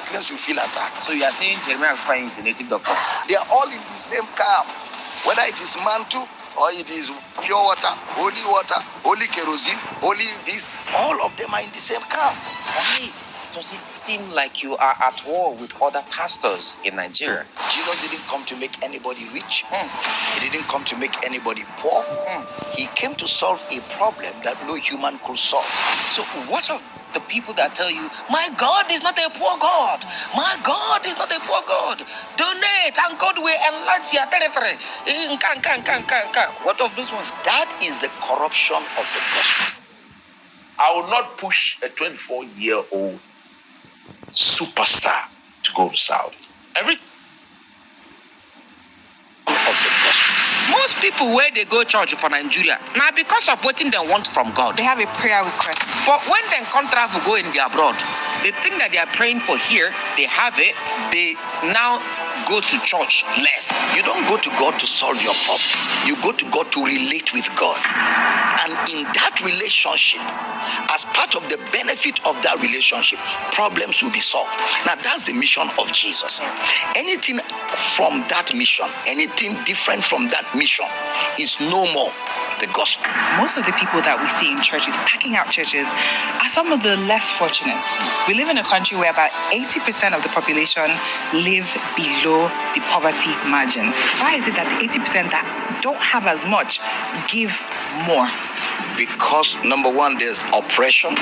darkness, you feel attacked. So you are saying Jeremiah is a native doctor? They are all in the same camp. Whether it is mantle or it is pure water, holy kerosene, holy this, all of them are in the same camp. Why does it seem like you are at war with other pastors in Nigeria? Jesus didn't come to make anybody rich. He didn't come to make anybody poor. He came to solve a problem that no human could solve. So what of the people that tell you, my God is not a poor God. My God is not a poor God. Donate and God will enlarge your territory. What of those ones? That is the corruption of the gospel. I will not push a 24-year-old superstar to go to Saudi. Most people where they go church for Nigeria, now because of what they want from God, they have a prayer request. But when they travel go in the abroad, the thing that they are praying for here, they have it. They now go to church less. You don't go to God to solve your problems. You go to God to relate with God. And in that relationship, as part of the benefit of that relationship, problems will be solved. Now that's the mission of Jesus. Anything from that mission, anything different from that mission is no more the gospel. Most of the people that we see in churches, packing out churches, are some of the less fortunate. We live in a country where about 80% of the population live below the poverty margin. Why is it that the 80% that don't have as much give more? Because number one, there's oppression.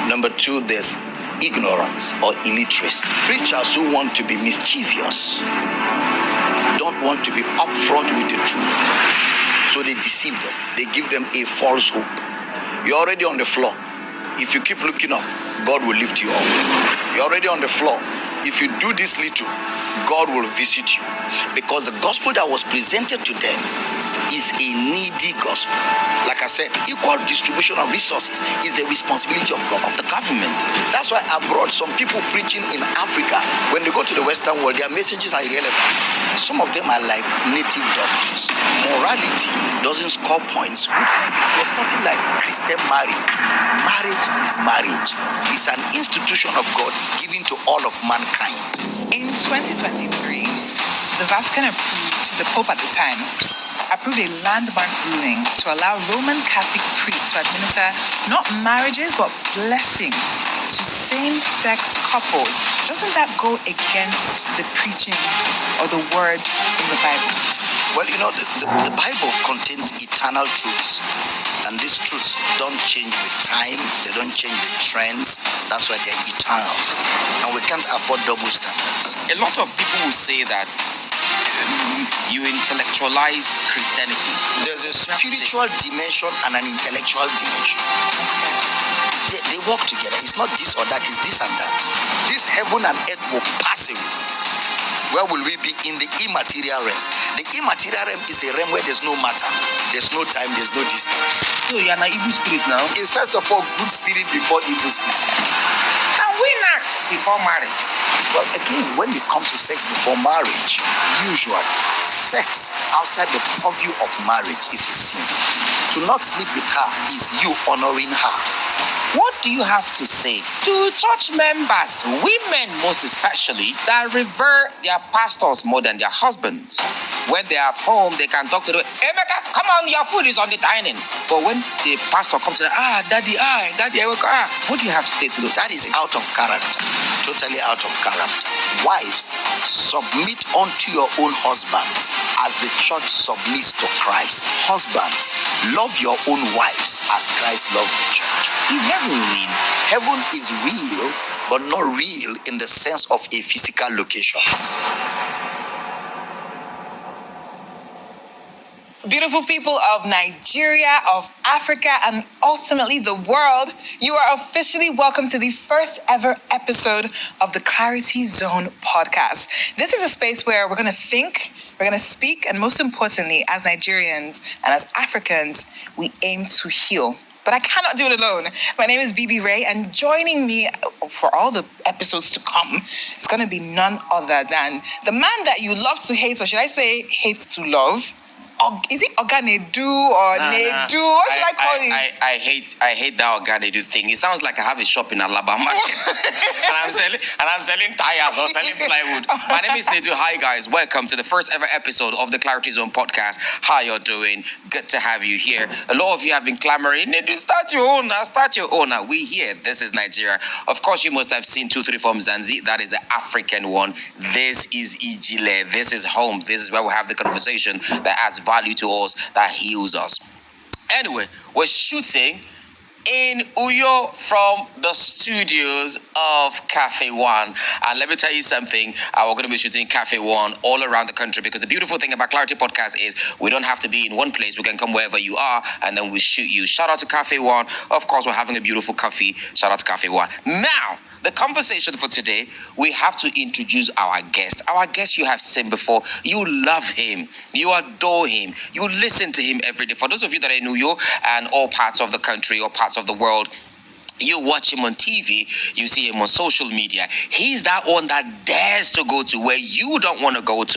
Number two, there's ignorance or illiteracy. Preachers who want to be mischievous don't want to be upfront with the truth. So they deceive them. They give them a false hope. You're already on the floor. If you keep looking up, God will lift you up. You're already on the floor. If you do this little, God will visit you. Because the gospel that was presented to them is a needy gospel. Like I said, equal distribution of resources is the responsibility of the government. That's why abroad, some people preaching in Africa, when they go to the Western world, their messages are irrelevant. Some of them are like native doctors. Morality doesn't score points with them. There's nothing like Christian marriage. Marriage is marriage. It's an institution of God given to all of mankind. In 2023, the Vatican approved, the Pope at the time, approved a landmark ruling to allow Roman Catholic priests to administer not marriages but blessings to same-sex couples. Doesn't that go against the preachings or the word in the Bible? Well, you know, the Bible contains eternal truths. And these truths don't change with time. They don't change with trends. That's why they're eternal. And we can't afford double standards. A lot of people will say that you intellectualize Christianity. There's a spiritual dimension and an intellectual dimension. They work together. It's not this or that, it's this and that. This heaven and earth will pass away. Where will we be? In the immaterial realm. The immaterial realm is a realm where there's no matter, there's no time, there's no distance. So you're an evil spirit now? It's first of all good spirit before evil spirit. Can we knock before marriage? Well, again, when it comes to sex before marriage, usually sex outside the purview of marriage is a sin. To not sleep with her is you honoring her. What do you have to say to church members, women most especially, that revere their pastors more than their husbands? When they are at home, they can talk to them, Emeka, come on, your food is on the dining. But when the pastor comes to them, daddy, I will go. What do you have to say to those? That is out of character, totally out of character. Wives, submit unto your own husbands as the church submits to Christ. Husbands, love your own wives as Christ loved the church. Is heaven real? Heaven is real, but not real in the sense of a physical location. Beautiful people of Nigeria, of Africa, and ultimately the world, you are officially welcome to the first ever episode of the Clarity Zone podcast. This is a space where we're going to think, we're going to speak, and most importantly, as Nigerians and as Africans, we aim to heal. But I cannot do it alone. My name is Bibi Ray, and joining me for all the episodes to come is going to be none other than the man that you love to hate, or should I say hate to love, is it Oganedu or Nedu? What should I call it? I hate that Oganedu thing. It sounds like I have a shop in Alabama and I'm selling tires or selling plywood. My name is Nedu. Hi guys, welcome to the first ever episode of the Clarity Zone podcast. How you're doing? Good to have you here. A lot of you have been clamoring, Nedu, start your own now, start your own now. We here. This is Nigeria. Of course, you must have seen 2-3 from Zanzi. That is the African one. This is Ijile. This is home. This is where we have the conversation that adds value to us, that heals us. Anyway, we're shooting in Uyo from the studios of Cafe One. And let me tell you something, we're going to be shooting Cafe One all around the country, because the beautiful thing about Clarity Podcast is we don't have to be in one place. We can come wherever you are and then we shoot you. Shout out to Cafe One. Of course, we're having a beautiful coffee. Shout out to Cafe One. Now, the conversation for today, we have to introduce our guest. Our guest you have seen before. You love him. You adore him. You listen to him every day. For those of you that are in New York and all parts of the country or parts of the world, you watch him on TV, you see him on social media. He's that one that dares to go to where you don't want to go to.